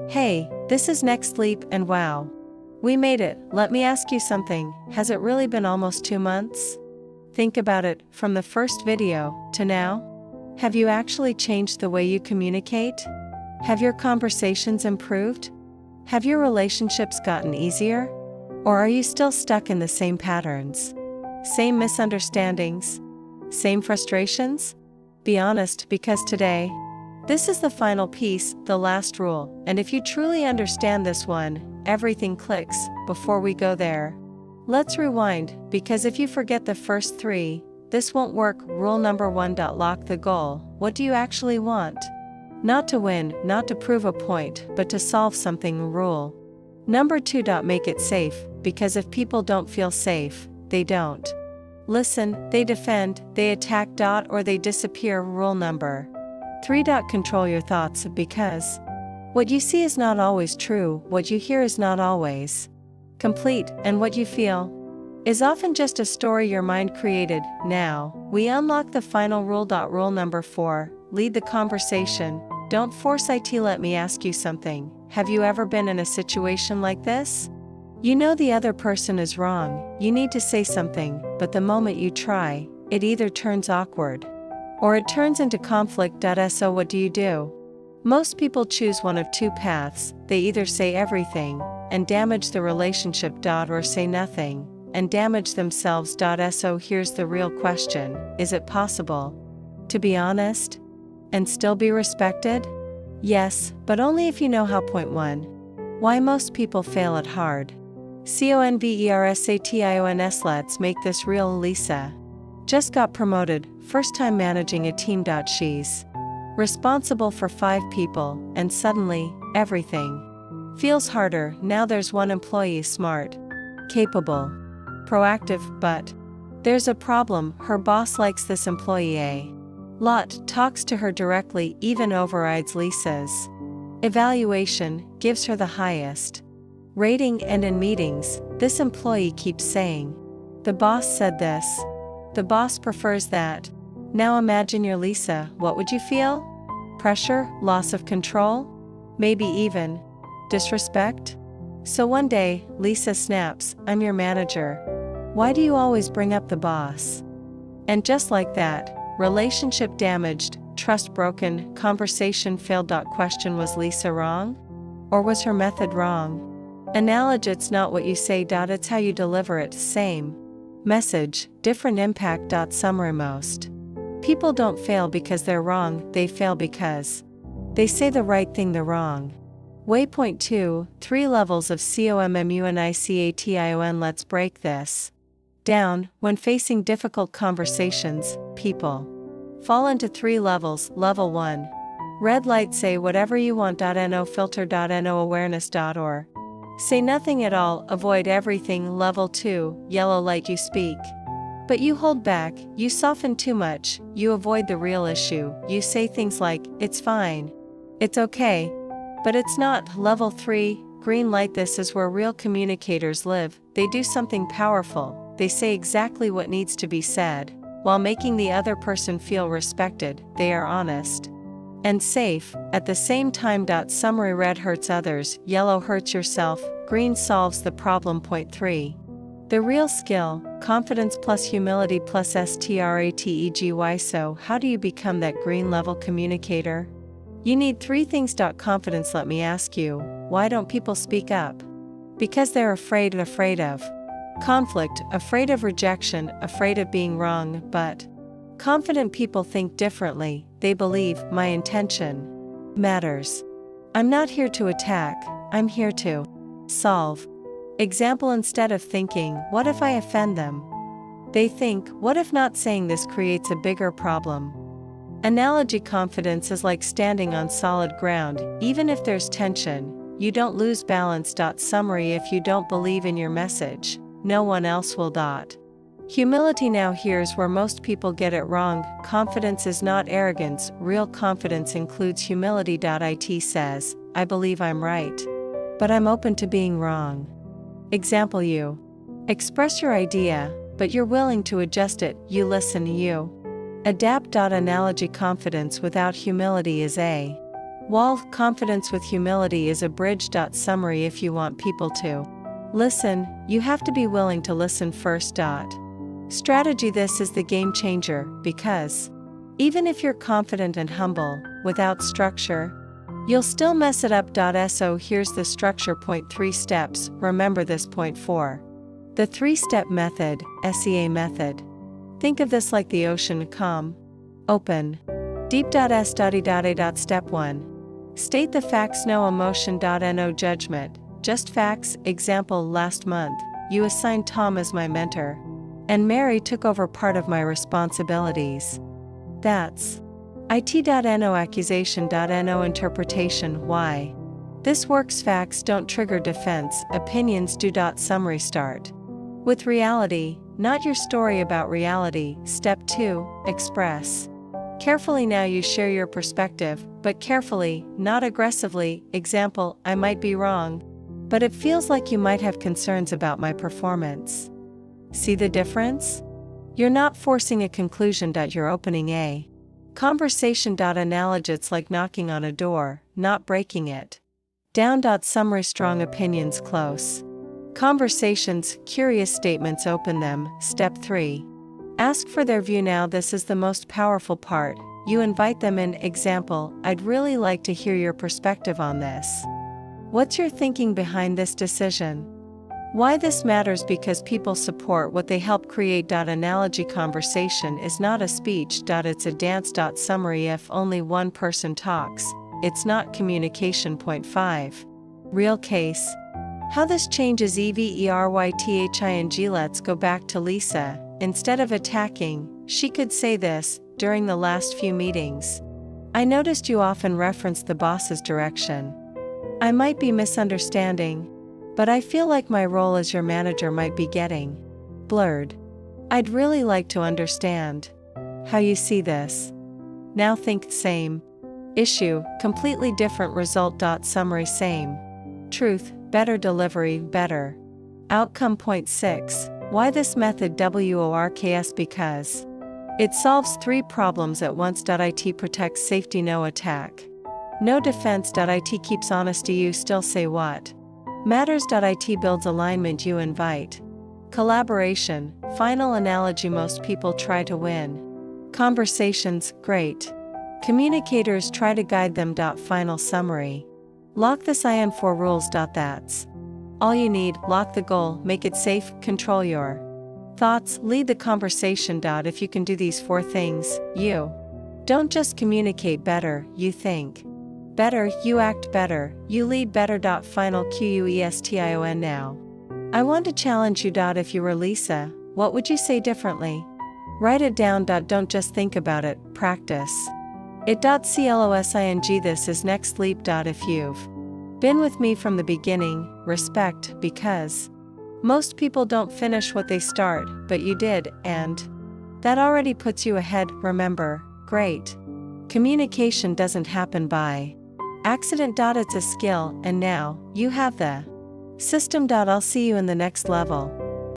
Hey, this is Next Leap and wow. We made it. Let me ask you something. Has it really been almost 2 months? Think about it, from the first video to now. Have you actually changed the way you communicate? Have your conversations improved? Have your relationships gotten easier? Or are you still stuck in the same patterns? Same misunderstandings? Same frustrations? Be honest, because today, this is the final piece, the last rule, and if you truly understand this one, everything clicks. Before we go there, let's rewind, because if you forget the first 3, this won't work. Rule number 1. Lock the goal. What do you actually want? Not to win, not to prove a point, but to solve something. Rule number 2. Make it safe, because if people don't feel safe, they don't listen, they defend, they attack. Or they disappear. Rule number 3. Control your thoughts, because what you see is not always true, what you hear is not always complete, and what you feel is often just a story your mind created. Now, we unlock the final rule. Rule number 4. Lead the conversation. Don't force it. Let me ask you something. Have you ever been in a situation like this? You know the other person is wrong, you need to say something, but the moment you try, it either turns awkward or it turns into conflict. So what do? Most people choose one of 2 paths. They either say everything and damage the relationship, or say nothing and damage themselves. So here's the real question. Is it possible to be honest and still be respected? Yes, but only if you know how. Point 1. Why most people fail at hard. Conversation. Let's make this real. Lisa just got promoted, first time managing a team. She's responsible for 5 people, and suddenly, everything feels harder. Now there's one employee, smart, capable, proactive, but there's a problem. Her boss likes this employee a lot, talks to her directly, even overrides Lisa's evaluation, gives her the highest rating, and in meetings, this employee keeps saying, "The boss said this. The boss prefers that." Now imagine you're Lisa. What would you feel? Pressure, loss of control, maybe even disrespect? So one day, Lisa snaps, "I'm your manager. Why do you always bring up the boss?" And just like that, relationship damaged, trust broken, conversation failed. Question: was Lisa wrong? Or was her method wrong? Analogy: it's not what you say. It's how you deliver it. Same message, different impact. Summary: most people don't fail because they're wrong, they fail because they say the right thing the wrong way. Point 2. 3 levels of communication. Let's break this down. When facing difficult conversations, people fall into 3 levels. Level 1. Red light: say whatever you want. No filter. No awareness. Or say nothing at all, avoid everything. Level 2. Yellow light: you speak, but you hold back, you soften too much, you avoid the real issue, you say things like, "It's fine. It's okay." But it's not. Level 3. Green light: this is where real communicators live. They do something powerful, they say exactly what needs to be said, while making the other person feel respected. They are honest and safe at the same time. Summary: red hurts others, yellow hurts yourself, green solves the problem. Point 3. The real skill: confidence plus humility plus strategy. So how do you become that green level communicator? You need 3 things. Confidence. Let me ask you, why don't people speak up? Because they're afraid of conflict, afraid of rejection, afraid of being wrong. But confident people think differently. They believe, my intention matters. I'm not here to attack, I'm here to solve. Example: instead of thinking, "What if I offend them?" they think, "What if not saying this creates a bigger problem?" Analogy: confidence is like standing on solid ground. Even if there's tension, you don't lose balance. Summary: if you don't believe in your message, no one else will. Humility: now here's where most people get it wrong. Confidence is not arrogance, real confidence includes humility. It says, "I believe I'm right, but I'm open to being wrong." Example: you express your idea, but you're willing to adjust it, you listen, you adapt. Analogy: confidence without humility is a Wall, confidence with humility is a bridge. Summary, if you want people to listen, you have to be willing to listen first. Strategy, this is the game changer, because even if you're confident and humble, without structure, you'll still mess it up. So here's the structure. Point 3 steps, remember this. Point 4. The 3-step method, SEA method. Think of this like the ocean: calm, open, deep. S.E.A. Step 1. State the facts, no emotion. No judgment, just facts. Example: last month, you assigned Tom as my mentor, and Mary took over part of my responsibilities. That's it. No accusation. No interpretation. Why this works: facts don't trigger defense, opinions do. Summary, start with reality, not your story about reality. Step 2. Express carefully. Now you share your perspective, but carefully, not aggressively. Example: I might be wrong, but it feels like you might have concerns about my performance. See the difference? You're not forcing a conclusion. You're opening a conversation. Analogy, it's like knocking on a door, not breaking it down. Summary, strong opinions close conversations, curious statements open them. Step 3. Ask for their view. Now this is the most powerful part. You invite them in. Example: I'd really like to hear your perspective on this. What's your thinking behind this decision? Why this matters: because people support what they help create. Analogy, conversation is not a speech. It's a dance. Summary, if only one person talks, it's not communication. Point 5. Real case. How this changes everything. Let's go back to Lisa. Instead of attacking, she could say this: during the last few meetings, I noticed you often reference the boss's direction. I might be misunderstanding, but I feel like my role as your manager might be getting blurred. I'd really like to understand how you see this. Now think same issue, completely different result. Summary, same truth, better delivery, better outcome. Point 6. Why this method works? Because it solves 3 problems at once. It protects safety, no attack, no defense. It keeps honesty, you still say what matters. It builds alignment, you invite collaboration. Final analogy, most people try to win conversations, great communicators try to guide them. Final summary. Lock this in 4 rules. That's all you need. Lock the goal, make it safe, control your thoughts, lead the conversation. If you can do these 4 things, you don't just communicate better, you think better, you act better, you lead better. Final question. Now, I want to challenge you. If you were Lisa, what would you say differently? Write it down. Don't just think about it, practice it. Closing. This is Next Leap. If you've been with me from the beginning, respect, because most people don't finish what they start, but you did, and that already puts you ahead. Remember, great communication doesn't happen by accident. It's a skill, and now you have the system. I'll see you in the next level.